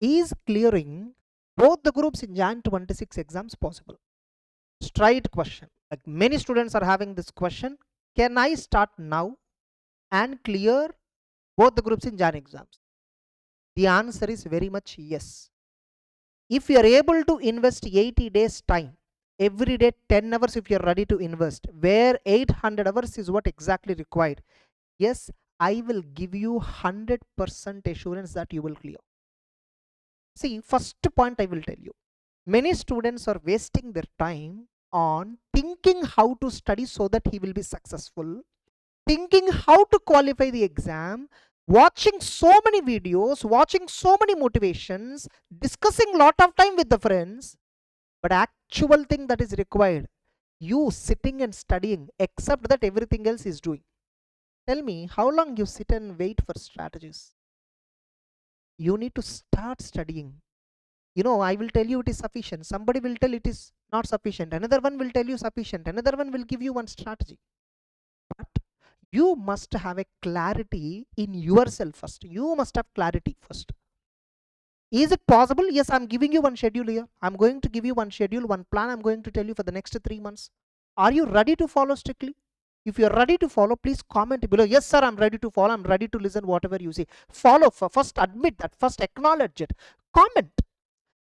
Is clearing both the groups in Jan 26 exams possible? Straight question. Like many students are having this question. Can I start now and clear both the groups in Jan exams? The answer is very much yes. If you are able to invest 80 days time, every day 10 hours if you are ready to invest, where 800 hours is what exactly required, yes, I will give you 100% assurance that you will clear. See, first point I will tell you, many students are wasting their time on thinking how to study so that he will be successful, thinking how to qualify the exam, watching so many videos, watching so many motivations, discussing lot of time with the friends, but actual thing that is required, you sitting and studying, except that everything else is doing. Tell me, how long you sit and wait for strategies? You need to start studying. I will tell you it is sufficient. Somebody will tell it is not sufficient. Another one will tell you sufficient. Another one will give you one strategy. But you must have a clarity in yourself first. You must have clarity first. Is it possible? Yes, I'm giving you one schedule here. I'm going to give you one schedule, one plan I'm going to tell you for the next 3 months. Are you ready to follow strictly? If you're ready to follow, please comment below. Yes, sir, I'm ready to follow. I'm ready to listen whatever you say. Follow. First admit that. First acknowledge it. Comment.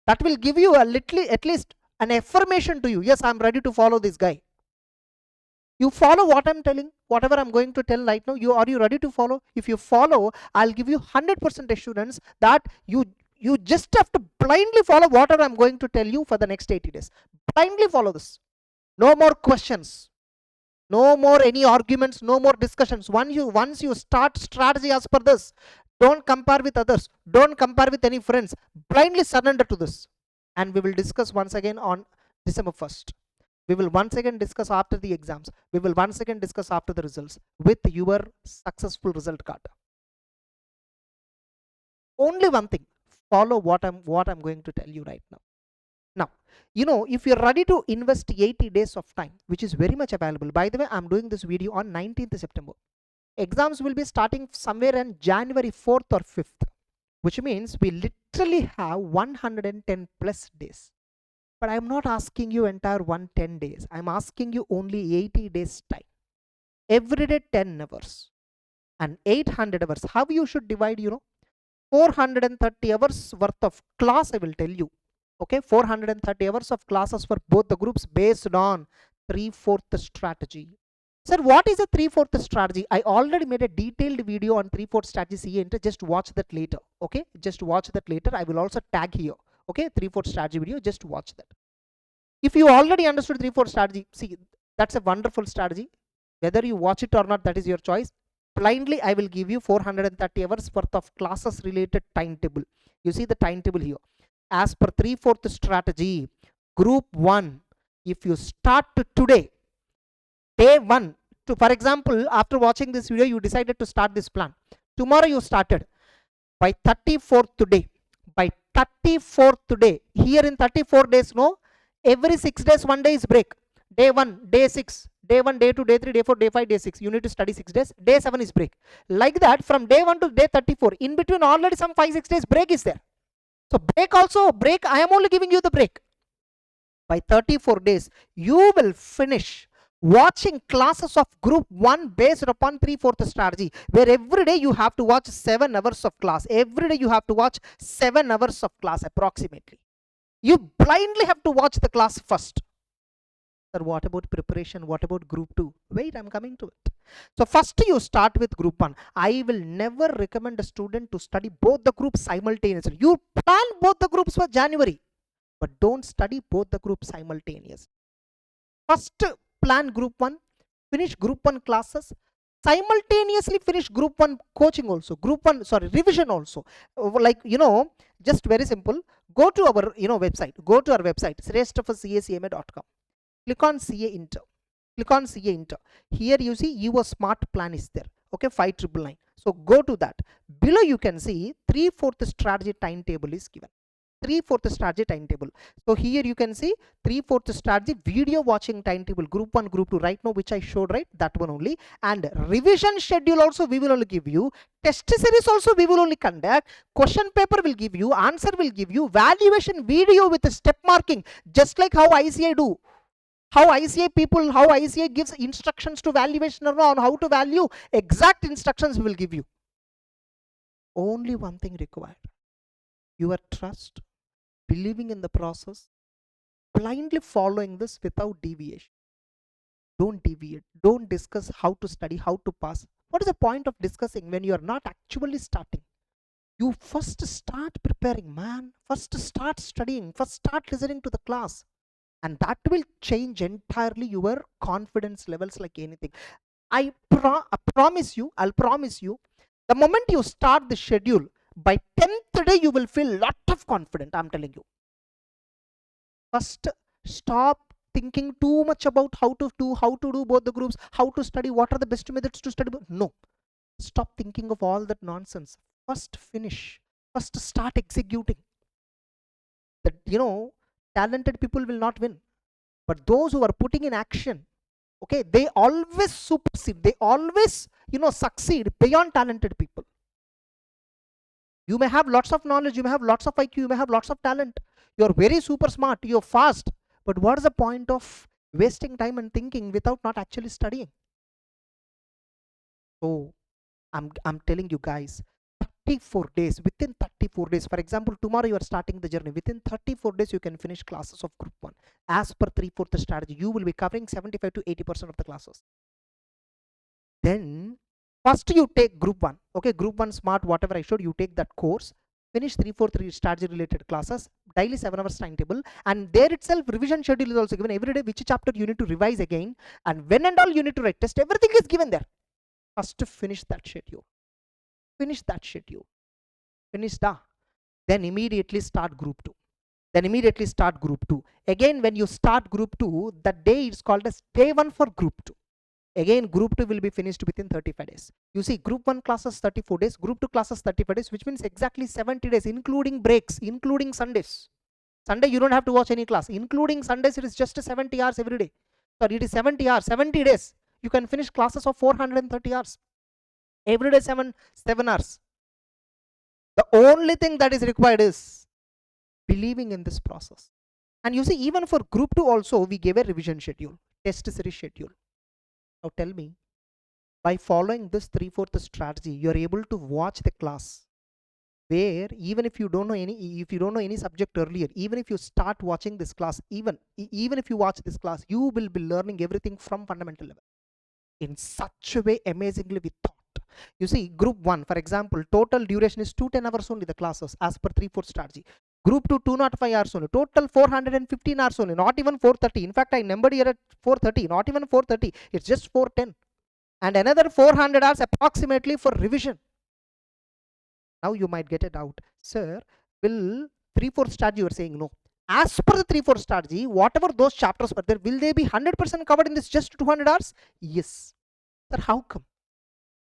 That will give you a little, at least an affirmation to you. Yes, I'm ready to follow this guy. You follow what I'm telling, whatever I'm going to tell right now. Are you ready to follow? If you follow, I'll give you 100% assurance that you just have to blindly follow whatever I'm going to tell you for the next 80 days. Blindly follow this. No more questions. No more any arguments. No more discussions. Once you start strategy as per this, don't compare with others. Don't compare with any friends. Blindly surrender to this. And we will discuss once again on December 1st. We will once again discuss after the exams. We will once again discuss after the results with your successful result card. Only one thing, follow what I'm going to tell you right now. Now, if you're ready to invest 80 days of time, which is very much available. By the way, I'm doing this video on 19th September. Exams will be starting somewhere in January 4th or 5th, which means we literally have 110 plus days. But I'm not asking you entire 110 days. I'm asking you only 80 days time. Every day 10 hours and 800 hours. How you should divide, 430 hours worth of class I will tell you. Okay, 430 hours of classes for both the groups based on 3/4 strategy. Sir, what is a 3/4 strategy? I already made a detailed video on 3/4 strategy CA Inter. Just watch that later. Okay, just watch that later. I will also tag here. Okay, 3/4 strategy video. Just watch that. If you already understood 3/4 strategy, see, that's a wonderful strategy. Whether you watch it or not, that is your choice. Blindly, I will give you 430 hours worth of classes related timetable. You see the timetable here. As per 3/4 strategy, group 1, if you start today, day 1, for example, after watching this video, you decided to start this plan. Tomorrow you started. By 34th today, here in 34 days, no, every 6 days, 1 day is break. Day 1, day 6, day 1, day 2, day 3, day 4, day 5, day 6. You need to study 6 days. Day 7 is break. Like that, from day 1 to day 34, in between already some 5-6 days break is there. So break also, I am only giving you the break. By 34 days, you will finish watching classes of group 1 based upon 3/4 strategy, where every day you have to watch 7 hours of class. Every day you have to watch 7 hours of class approximately. You blindly have to watch the class first. Sir, what about preparation? What about group 2? Wait, I'm coming to it. So first you start with group 1. I will never recommend a student to study both the groups simultaneously. You plan both the groups for January, but don't study both the groups simultaneously. First plan group 1, finish group 1 classes, simultaneously finish group 1 coaching also, revision also. Like, just very simple. Go to our, website, sreshtafacacma.com. Click on CA Inter. Here you see your smart plan is there. Okay, 5999. So go to that. Below you can see 3/4 strategy timetable is given. 3/4 strategy timetable. So here you can see 3/4 strategy video watching timetable, group 1, group 2, right now, which I showed, right? That one only. And revision schedule also we will only give you. Test series also we will only conduct. Question paper will give you, answer will give you, valuation video with a step marking, just like how ICI do. How ICI gives instructions to valuation on how to value, exact instructions we will give you. Only one thing required: your trust, believing in the process, blindly following this without deviation. Don't deviate. Don't discuss how to study, how to pass. What is the point of discussing when you are not actually starting? You first start preparing, man. First start studying. First start listening to the class. And that will change entirely your confidence levels like anything. I'll promise you, the moment you start the schedule, by 10th day you will feel lot of confidence, I'm telling you. First, stop thinking too much about how to do both the groups, how to study, what are the best methods to study. No, stop thinking of all that nonsense. First finish. First start executing. That, talented people will not win, but those who are putting in action, okay, they always supersede, they always succeed beyond talented people. You may have lots of knowledge, you may have lots of IQ, you may have lots of talent, you're very super smart, you're fast, but what is the point of wasting time and thinking without not actually studying? So I'm telling you guys, 34 days, within 34 days, for example, tomorrow you are starting the journey, within 34 days you can finish classes of group 1 as per 3/4 strategy. You will be covering 75 to 80% of the classes. Then first you take group 1, okay, group 1 smart, whatever I showed, you take that course, finish 3/4 strategy related classes, daily 7 hours timetable, and there itself revision schedule is also given every day, which chapter you need to revise again, and when and all you need to write test, everything is given there. First finish that schedule, finish then immediately start group 2. Again, when you start group 2, that day is called as day 1 for group 2. Again, group 2 will be finished within 35 days. You see, group 1 classes 34 days, group 2 classes 35 days, which means exactly 70 days, including breaks, including Sundays. Sunday you don't have to watch any class, including Sundays. It is just 70 hours every day. Sorry, it is 70 hours, 70 days. You can finish classes of 430 hours. Every day 7 hours. The only thing that is required is believing in this process. And you see, even for group 2 also, we gave a revision schedule, test series schedule. Now tell me, by following this 3/4 strategy, you are able to watch the class where even if you don't know any subject earlier, even if you start watching this class, even if you watch this class, you will be learning everything from fundamental level in such a way amazingly we thought. You see, group 1, for example, total duration is 210 hours only, the classes as per 3/4 strategy. Group 2, 205 hours only, total 415 hours only, not even 430. In fact, I numbered here at 430, not even 430, it's just 410. And another 400 hours approximately for revision. Now you might get a doubt, sir, will 3/4 strategy, you are saying no. As per the 3/4 strategy, whatever those chapters were there, will they be 100% covered in this just 200 hours? Yes. Sir, how come?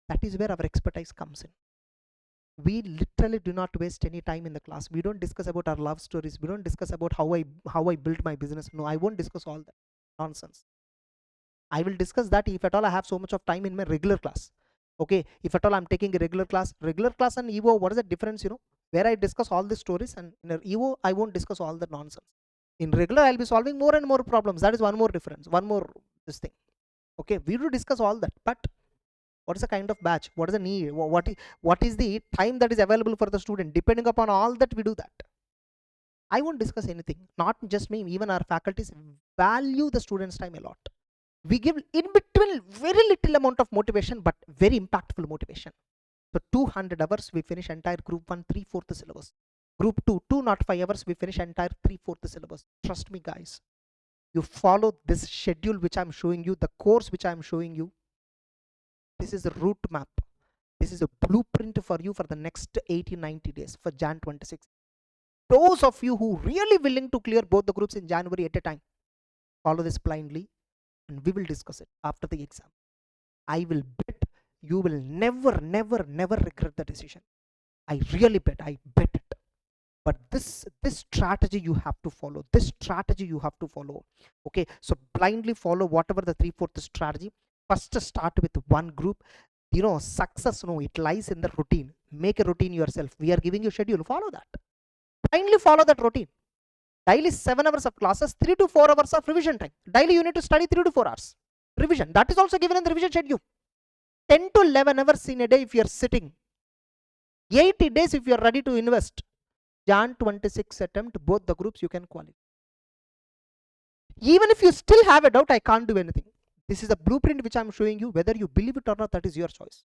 That is where our expertise comes in. We literally do not waste any time in the class. We don't discuss about our love stories. We don't discuss about how I built my business. No, I won't discuss all that nonsense. I will discuss that if at all I have so much of time in my regular class. Okay, if at all I'm taking a regular class and EVO, what is the difference? Where I discuss all the stories, and in EVO I won't discuss all the nonsense. In regular I'll be solving more and more problems. That is one more difference, one more this thing. Okay, we do discuss all that, but what is the kind of batch, what is the need, what is the time that is available for the student, depending upon all that we do that. I won't discuss anything, not just me, even our faculties value the students' time a lot. We give in between very little amount of motivation, but very impactful motivation. So 200 hours we finish entire group 1 3/4 syllabus. Group 2 205 hours we finish entire 3/4 syllabus. Trust me guys, you follow this schedule which I'm showing you, the course which I'm showing you, this is a route map, this is a blueprint for you for the next 80-90 days for Jan 26. Those of you who really willing to clear both the groups in January at a time, follow this blindly, and we will discuss it after the exam. I will bet you will never regret the decision. I really bet, I bet it. but this strategy you have to follow. This strategy you have to follow. Okay, so blindly follow whatever the 3/4 strategy. First start with one group. You know, success, no, it lies in the routine. Make a routine yourself. We are giving you schedule, follow that. Blindly follow that routine. Daily 7 hours of classes, 3 to 4 hours of revision time. Daily you need to study 3 to 4 hours revision. That is also given in the revision schedule. 10 to 11 hours in a day if you are sitting. 80 days if you are ready to invest. Jan 26 attempt, both the groups you can qualify. Even if you still have a doubt, I can't do anything. This is a blueprint which I'm showing you. Whether you believe it or not, that is your choice.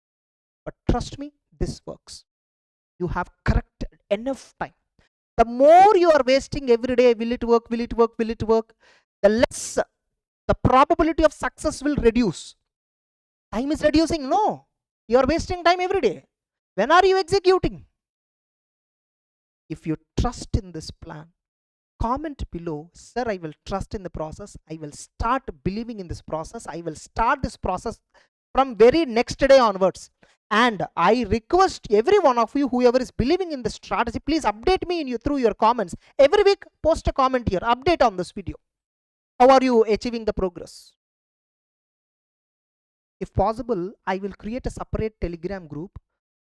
But trust me, this works. You have corrected enough time. The more you are wasting every day, will it work, will it work, will it work, the less the probability of success will reduce. Time is reducing? No. You are wasting time every day. When are you executing? If you trust in this plan, comment below, sir, I will trust in the process. I will start believing in this process. I will start this process from very next day onwards. And I request every one of you, whoever is believing in the strategy, please update me through your comments. Every week, post a comment here, update on this video. How are you achieving the progress? If possible, I will create a separate Telegram group.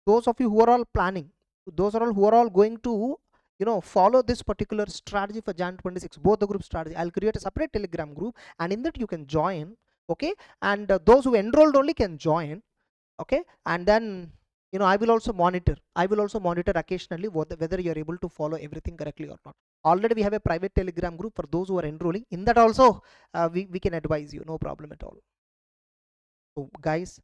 Those of you who are all planning, those are all who are all going to, you know, follow this particular strategy for Jan 26, both the group strategy, I'll create a separate Telegram group, and in that you can join. Okay, and those who enrolled only can join. Okay, and then, you know, I will also monitor occasionally whether you're able to follow everything correctly or not. Already we have a private Telegram group for those who are enrolling. In that also we can advise you, no problem at all. So guys,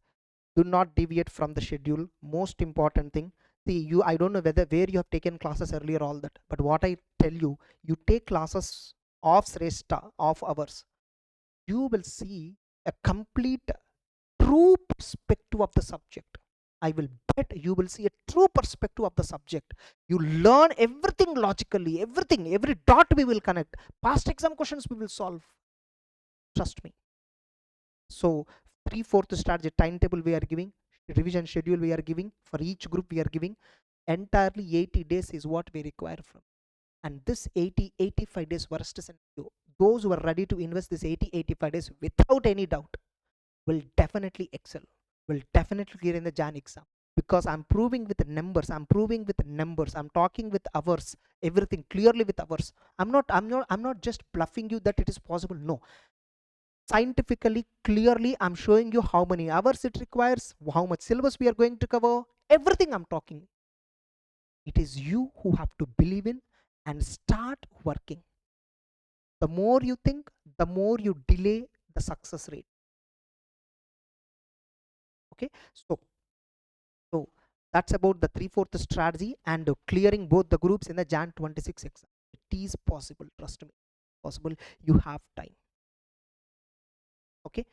do not deviate from the schedule. Most important thing, see, you, I don't know where you have taken classes earlier, all that, but what I tell you, you take classes of Sreshta of hours, you will see a complete true perspective of the subject. I will bet you will see a true perspective of the subject. You learn everything logically, every dot we will connect. Past exam questions we will solve. Trust me. So 3/4 strategy timetable we are giving, revision schedule we are giving, for each group we are giving. Entirely 80 days is what we require from. And this 85 days worst scenario, those who are ready to invest this 85 days without any doubt will definitely excel, will definitely clear in the Jan exam, because I'm proving with the numbers, I'm talking with hours, everything clearly with hours. I'm not just bluffing you that it is possible. No, scientifically, clearly, I'm showing you how many hours it requires, how much syllabus we are going to cover, everything I'm talking. It is you who have to believe in and start working. The more you think, the more you delay the success rate. Okay, so that's about the 3/4 strategy and clearing both the groups in the Jan 26 exam. It is possible, trust me, possible. You have time. Okay,